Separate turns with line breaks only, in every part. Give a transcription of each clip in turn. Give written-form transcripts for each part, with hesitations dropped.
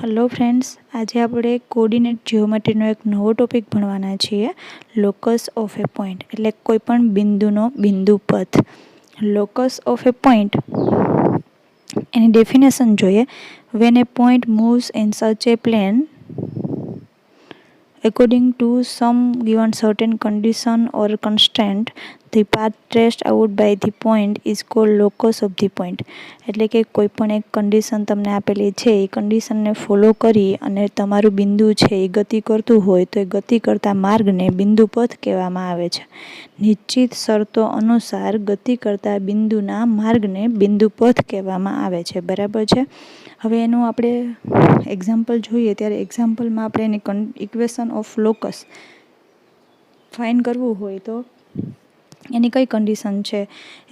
Hello friends, आज આપણે coordinate જીઓમેટ્રીનો એક નવો ટોપિક ભણવાના છીએ, લોકસ ઓફ એ પોઈન્ટ એટલે કોઈપણ બિંદુનો બિંદુ પથ. લોકસ ઓફ એ પોઈન્ટ એની ડેફિનેશન જોઈએ. When a point moves in such a plane according to some given certain condition or constraint, the path traced out by the point is called locus of the point. એટલે કે કોઈ પણ એક condition તમને આપેલી છે, એ કન્ડિશનને follow કરી અને તમારું બિંદુ છે એ ગતિ કરતું હોય તો એ ગતિ કરતા માર્ગને બિંદુ પથ કહેવામાં આવે છે. નિશ્ચિત શરતો અનુસાર ગતિ કરતા બિંદુના માર્ગને બિંદુ પથ કહેવામાં આવે છે. બરાબર છે. હવે એનું આપણે એક્ઝામ્પલ જોઈએ ત્યારે એક્ઝામ્પલમાં આપણે એની ઇક્વેશન ઓફ લોકસ ફાઇન્ડ કરવું હોય તો એની કઈ કન્ડિશન છે,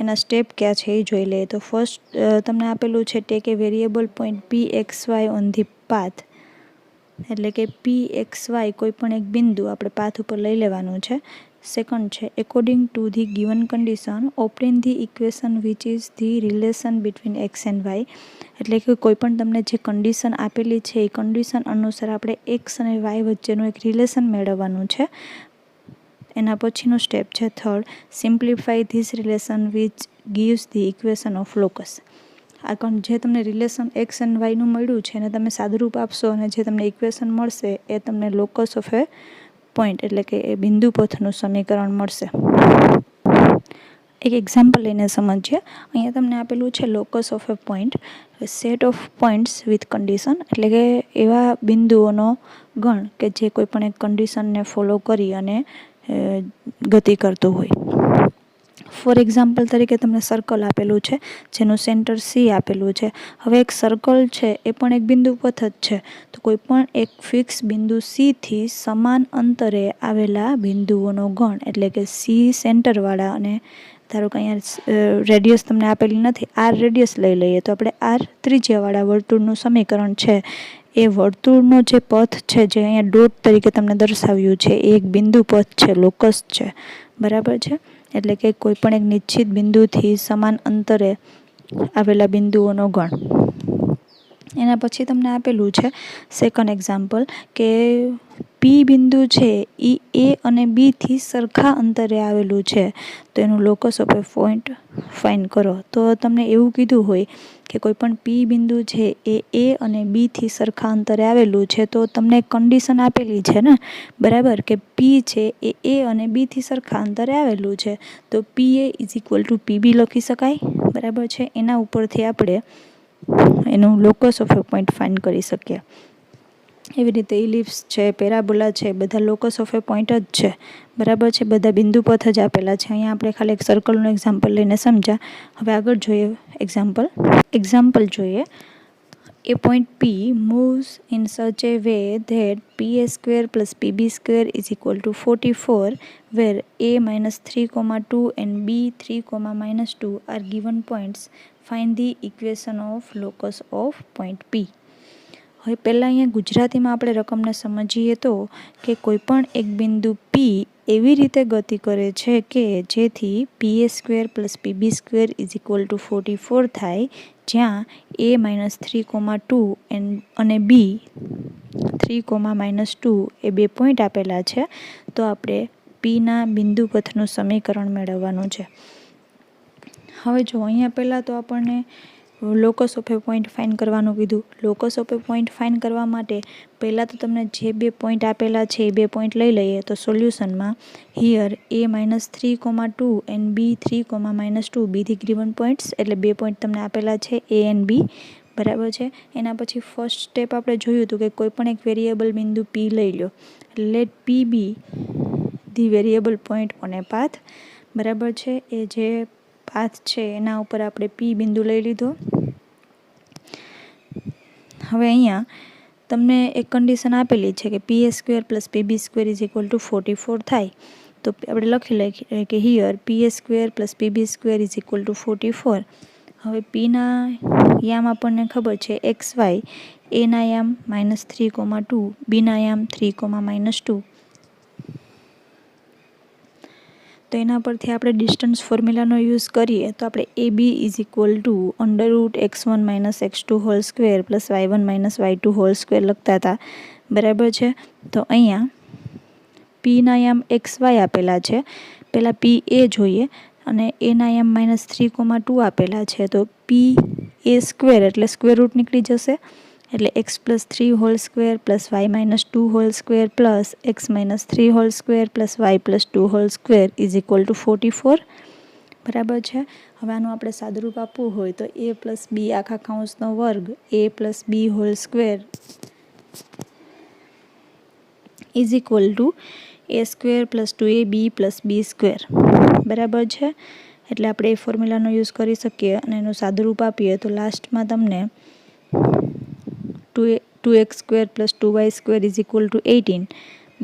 એના સ્ટેપ ક્યાં છે એ જોઈ લઈએ. તો ફર્સ્ટ તમને આપેલું છે take a variable point PXY on the path, એટલે કે PXY કોઈ પણ એક બિંદુ આપણે પાથ ઉપર લઈ લેવાનું છે. સેકન્ડ છે according to the given condition obtain the equation which is the relation between x and y, એટલે કે કોઈ પણ તમને જે કન્ડિશન આપેલી છે એ કન્ડિશન અનુસાર આપણે એક્સ અને વાય વચ્ચેનું એક રિલેશન મેળવવાનું છે. એના પછીનું સ્ટેપ છે third, simplify this relation which gives the equation of locus. આ જે તમને રિલેશન એક્સ એન્ડ વાયનું મળ્યું છે એને તમે સાદુરૂપ આપશો અને જે તમને ઇક્વેશન મળશે એ તમને લોકસ ઓફ એ પોઈન્ટ એટલે કે એ બિંદુ પથનું સમીકરણ મળશે. એક એક્ઝામ્પલ લઈને સમજીએ. અહીંયા તમને આપેલું છે locus of a point, set of points with condition, એટલે કે એવા બિંદુઓનો ગણ કે જે કોઈ પણ એક કન્ડિશનને ફોલો કરી અને ગતિ કરતું હોય. ફોર એક્ઝામ્પલ તરીકે તમને સર્કલ આપેલું છે જેનું સેન્ટર સી આપેલું છે. હવે એક સર્કલ છે એ પણ એક બિંદુ પથ જ છે, તો કોઈ પણ એક ફિક્સ બિંદુ સીથી સમાન અંતરે આવેલા બિંદુઓનો ગણ, એટલે કે સી સેન્ટરવાળા, અને ધારો કે અહીંયા રેડિયસ તમને આપેલી નથી, આર રેડિયસ લઈ લઈએ તો આપણે આર ત્રિજ્યાવાળા વર્તુળનું સમીકરણ છે એ વર્તુળનો જે પથ છે જે અહીંયા ડોટ તરીકે તમને દર્શાવ્યું છે એ એક બિંદુ પથ છે, લોકસ છે. બરાબર છે. એટલે કે કોઈ પણ એક નિશ્ચિત બિંદુથી સમાન અંતરે આવેલા બિંદુઓનો ગણ. એના પછી તમને આપેલું છે સેકન્ડ એક્ઝામ્પલ કે પી બિંદુ છે એ એ અને બીથી સરખા અંતરે આવેલું છે, તો એનું locus of a point find કરો. તો તમને એવું કીધું હોય કે કોઈ પણ પી બિંદુ છે એ અને બીથી સરખા અંતરે આવેલું છે, તો તમને કન્ડિશન આપેલી છે ને, બરાબર, કે પી છે એ અને બીથી સરખા અંતરે આવેલું છે, તો પી એ ઇઝ ઇક્વલ ટુ PB લખી શકાય. બરાબર છે. એના ઉપરથી આપણે એનું locus of a point find કરી શકીએ. એવી રીતે ઇલિપ્સ છે, પેરાબોલા છે, બધા લોકસ ઓફ એ પોઈન્ટ જ છે. બરાબર છે. બધા બિંદુ પથ જ આપેલા છે. અહીંયા આપણે ખાલી એક સર્કલનું એક્ઝામ્પલ લઈને સમજ્યા. હવે આગળ જોઈએ એક્ઝામ્પલ જોઈએ. A point P moves in such a way that PA square plus PB square is equal to 44, where A minus 3, 2 and B 3, 2 are given points. Find the equation of locus of point P. હવે પહેલાં અહીંયા ગુજરાતીમાં આપણે રકમને સમજીએ તો કે કોઈ પણ એક બિંદુ P એવી રીતે ગતિ કરે છે કે જેથી PA square plus PB square is equal two 44 થાય, જ્યાં A માઇનસ 3, 2 અને B 3, -2 એ બે પોઈન્ટ આપેલા છે. તો આપણે Pના બિંદુ પથનું સમીકરણ મેળવવાનું છે. હવે જો અહીંયા પહેલાં તો આપણને locus of a point find કરવાનું કીધું. Locus of a point find કરવા માટે પહેલાં તો તમને જે બે પોઈન્ટ આપેલા છે એ બે પોઈન્ટ લઈ લઈએ. તો સોલ્યુશનમાં here A minus 3, 2 and B 3, -2 બીથી ગિવન પોઈન્ટ્સ, એટલે બે પોઈન્ટ તમને આપેલા છે A એન્ડ B. બરાબર છે. એના પછી ફર્સ્ટ સ્ટેપ આપણે જોયું હતું કે કોઈ પણ એક વેરિયેબલ બિંદુ P લઈ લો, let P be the variable point on a path. બરાબર છે. એ જે પાથ છે એના ઉપર આપણે P બિંદુ લઈ લીધો. હવે અહીંયા તમને એક કન્ડિશન આપેલી છે કે PA square plus PB square is equal two 44 થાય, તો આપણે લખી લઈએ કે here PA square plus PB square is equal two 44. હવે Pના યામ આપણને ખબર છે XY, Aના યામ -3, 2, Bના યામ 3, -2. તો એના પરથી આપણે ડિસ્ટન્સ ફોર્મ્યુલાનો યુઝ કરીએ તો આપણે AB is equal two √x1 - x2 hall square plus y1 - y2 whole square લખતા હતા, બરાબર છે. તો અહીંયા પીના યામ XY આપેલા છે, પહેલાં PA જોઈએ અને એના યામ -3,2 આપેલા છે. તો PA સ્ક્વેર એટલે સ્ક્વેર રૂટ નીકળી જશે, એટલે x+3 hall square plus y -2 hall square plus x -3 whole square plus y+2 whole square is equal two 44, બરાબર છે. હવે આનું આપણે સાદુરૂપ આપવું હોય તો a+b આખા કૌંસનો વર્ગ a+b whole square is equal two a square plus 2ab plus b square, બરાબર છે. એટલે આપણે એ ફોર્મ્યુલાનો યુઝ કરી શકીએ અને એનું સાદુરૂપ આપીએ તો લાસ્ટમાં તમને 2x square plus 2y square is equal to 18,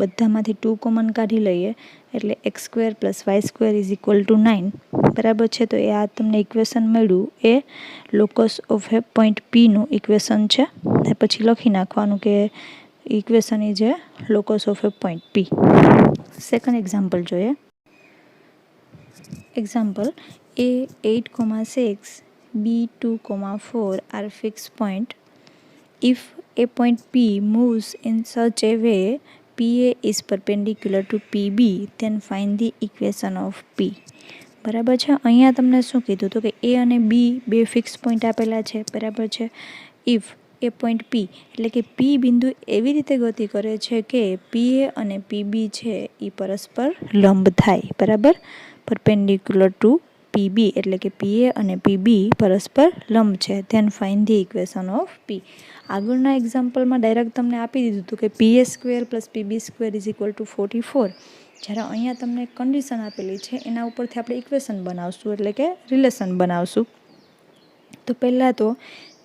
બધામાંથી 2 કોમન કાઢી લઈએ એટલે x square plus y square is equal to 9, બરાબર છે. તો એ આ તમને ઇક્વેશન મળ્યું એ લોકસ ઓફ એ પોઈન્ટ પીનું ઇક્વેશન છે. એ પછી લખી નાખવાનું કે equation is a locus of a point P. Second example જોઈએ. Example A8,6 B2,4 are fixed point. If a point P moves in such a way PA is perpendicular to PB, then find the equation of P. બરાબર છે. અહીંયા તમને શું કીધું હતું કે A અને B બે ફિક્સ પોઈન્ટ આપેલા છે, બરાબર છે. ઇફ એ પોઈન્ટ P એટલે કે P બિંદુ એવી રીતે ગતિ કરે છે કે PA અને PB છે એ પરસ્પર લંબ થાય, બરાબર. પરપેન્ડિક્યુલર ટુ PB એટલે કે PA અને PB પરસ્પર લંબ છે. Then find the equation of P. આગળના એક્ઝામ્પલમાં ડાયરેક્ટ તમને આપી દીધું હતું કે PA square plus PB square is equal two 44. જ્યારે અહીંયા તમને કન્ડિશન આપેલી છે એના ઉપરથી આપણે ઇક્વેશન બનાવશું એટલે કે રિલેશન બનાવશું. તો પહેલાં તો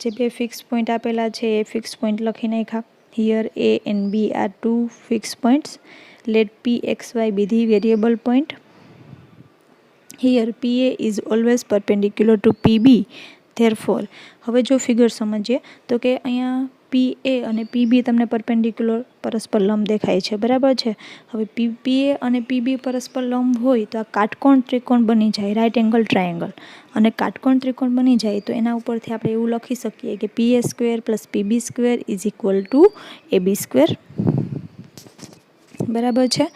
જે બે ફિક્સ પોઈન્ટ આપેલા છે એ ફિક્સ પોઈન્ટ લખી નાખ્યા. Here A and B are 2 fix points. Let PXY be the variable point. Here PA is always perpendicular to PB. Therefore હવે જો ફિગર સમજીએ તો કે અહીંયા PA અને PB તમને પરપેન્ડિક્યુલર પરસ્પર લંબ દેખાય છે, બરાબર છે. હવે PA અને PB પરસ્પર લંબ હોય તો આ કાટકોણ ત્રિકોણ બની જાય, રાઇટ એંગલ ટ્રાયેંગલ. અને કાટકોણ ત્રિકોણ બની જાય તો એના ઉપરથી આપણે એવું લખી શકીએ કે PA square plus PB square is equal two AB square, બરાબર છે.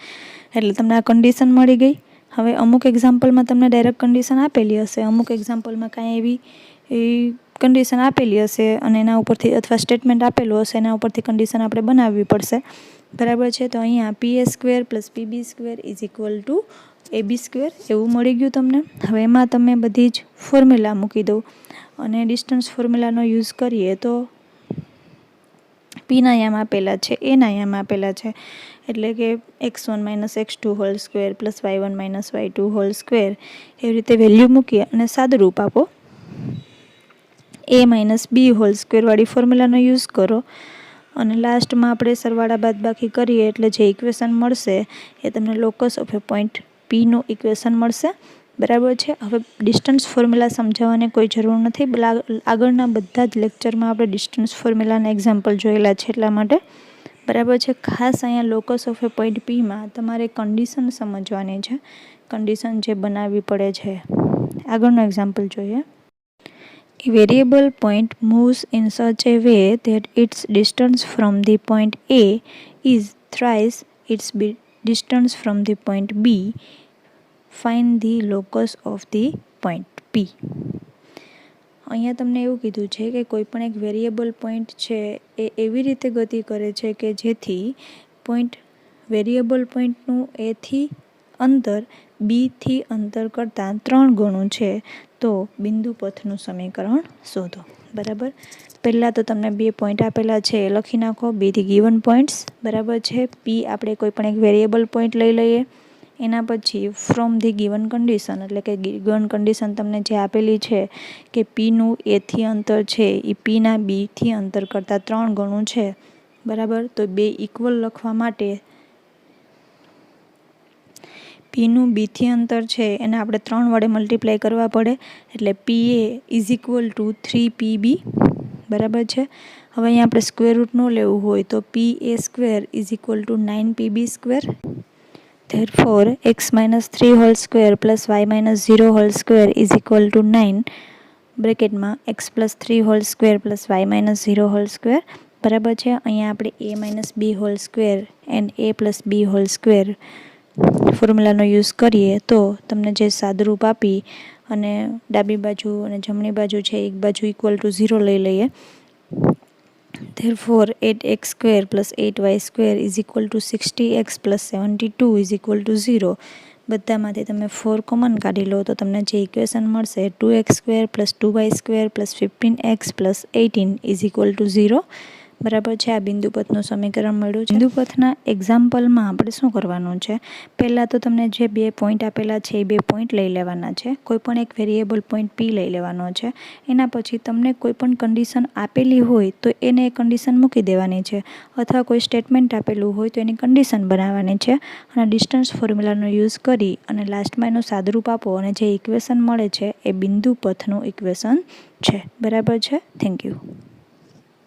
એટલે તમને આ કન્ડિશન મળી ગઈ. હવે અમુક એક્ઝામ્પલમાં તમને ડાયરેક્ટ કન્ડિશન આપેલી હશે, અમુક એક્ઝામ્પલમાં કાંઈ એવી કન્ડિશન આપેલી હશે અને એના ઉપરથી અથવા સ્ટેટમેન્ટ આપેલું હશે એના ઉપરથી કન્ડિશન આપણે બનાવવી પડશે, બરાબર છે. તો અહીંયા PA square plus PB square is equal two AB square એવું મળી ગયું તમને. હવે એમાં તમે બધી જ ફોર્મ્યુલા મૂકી દો અને ડિસ્ટન્સ ફોર્મ્યુલાનો યુઝ કરીએ તો પીના યામ આપેલા છે, એના યામ આપેલા છે, એટલે કે x1 - x2 hall square plus y1 - y2 whole square એવી રીતે વેલ્યુ મૂકીએ અને સાદુરૂપ આપો. A - B હોલ સ્ક્વેરવાળી ફોર્મ્યુલાનો યુઝ કરો અને લાસ્ટમાં આપણે સરવાળા બાદબાકી કરીએ એટલે જે ઇક્વેશન મળશે એ તમને લોકસ ઓફ એ પોઈન્ટ પીનું ઇક્વેશન મળશે, બરાબર છે. હવે ડિસ્ટન્સ ફોર્મ્યુલા સમજાવવાની કોઈ જરૂર નથી, આગળના બધા જ લેક્ચરમાં આપણે ડિસ્ટન્સ ફોર્મ્યુલાના એક્ઝામ્પલ જોયેલા છે એટલા માટે, બરાબર છે. ખાસ અહીંયા લોકસ ઓફ એ પોઈન્ટ પીમાં તમારે કન્ડિશન સમજવાની છે, કન્ડિશન જે બનાવવી પડે છે. આગળનો એક્ઝામ્પલ જોઈએ. A variable point moves in such a way that its distance from the point A is thrice its distance from the point B. Find the locus of the point P. અહીંયા તમને એવું કીધું છે કે કોઈ પણ એક વેરિયેબલ પોઈન્ટ છે એ એવી રીતે ગતિ કરે છે કે જેથી પોઈન્ટ વેરિયેબલ પોઈન્ટનું એથી અંતર બીથી અંતર કરતાં 3 ગણું છે. તો બિંદુ પથનું સમીકરણ શોધો, બરાબર. પહેલાં તો તમને બે પોઈન્ટ આપેલા છે એ લખી નાખો, બેથી ગિવન પોઈન્ટ્સ, બરાબર છે. પી આપણે કોઈ પણ એક વેરિયેબલ પોઈન્ટ લઈ લઈએ. એના પછી ફ્રોમ ધી ગિવન કન્ડિશન એટલે કે ગિવન કન્ડિશન તમને જે આપેલી છે કે પીનું એથી અંતર છે એ પીના બીથી અંતર કરતાં 3 ગણું છે, બરાબર. તો બે ઇક્વલ લખવા માટે પીનું બીથી અંતર છે એને આપણે 3 વડે મલ્ટીપ્લાય કરવા પડે એટલે PA is equal two 3PB, બરાબર છે. હવે અહીંયા આપણે સ્ક્વેર રૂટ ન લેવું હોય તો PA square is equal two 9PB square. Therefore, x minus 3 whole square plus y minus 0 whole square is equal to 9 બ્રેકેટમાં x plus 3 whole square plus y minus 0 whole square બરાબર છે. અહીંયા આપણે a minus b whole square and a plus b whole square ફોર્મ્યુલાનો use કરીએ તો તમને જે સાદુરૂપ આપી અને ડાબી બાજુ અને જમણી બાજુ છે એક બાજુ ઇક્વલ ટુ 0 લઈ લઈએ. Therefore, 8x square plus 8y square is equal to 60x plus 72 is equal to 0. બધામાંથી તમે 4 કોમન કાઢી લો તો તમને જે ઇક્વેશન મળશે 2x square plus 2y square plus 15x plus 18 is equal two 0. બરાબર છે. આ બિંદુપથનું સમીકરણ મળ્યું છે. બિંદુપથના એક્ઝામ્પલમાં આપણે શું કરવાનું છે, પહેલાં તો તમને જે 2 પોઈન્ટ આપેલા છે એ 2 પોઈન્ટ લઈ લેવાના છે. કોઈપણ એક વેરિયેબલ પોઈન્ટ p લઈ લેવાનો છે. એના પછી તમને કોઈપણ કન્ડિશન આપેલી હોય તો એને એ કન્ડિશન મૂકી દેવાની છે, અથવા કોઈ સ્ટેટમેન્ટ આપેલું હોય તો એની કન્ડિશન બનાવવાની છે અને ડિસ્ટન્સ ફોર્મ્યુલાનો યુઝ કરી અને લાસ્ટમાં એનું સાદુરૂપ આપો અને જે ઇક્વેશન મળે છે એ બિંદુપથનું ઇક્વેશન છે. બરાબર છે. Thank you.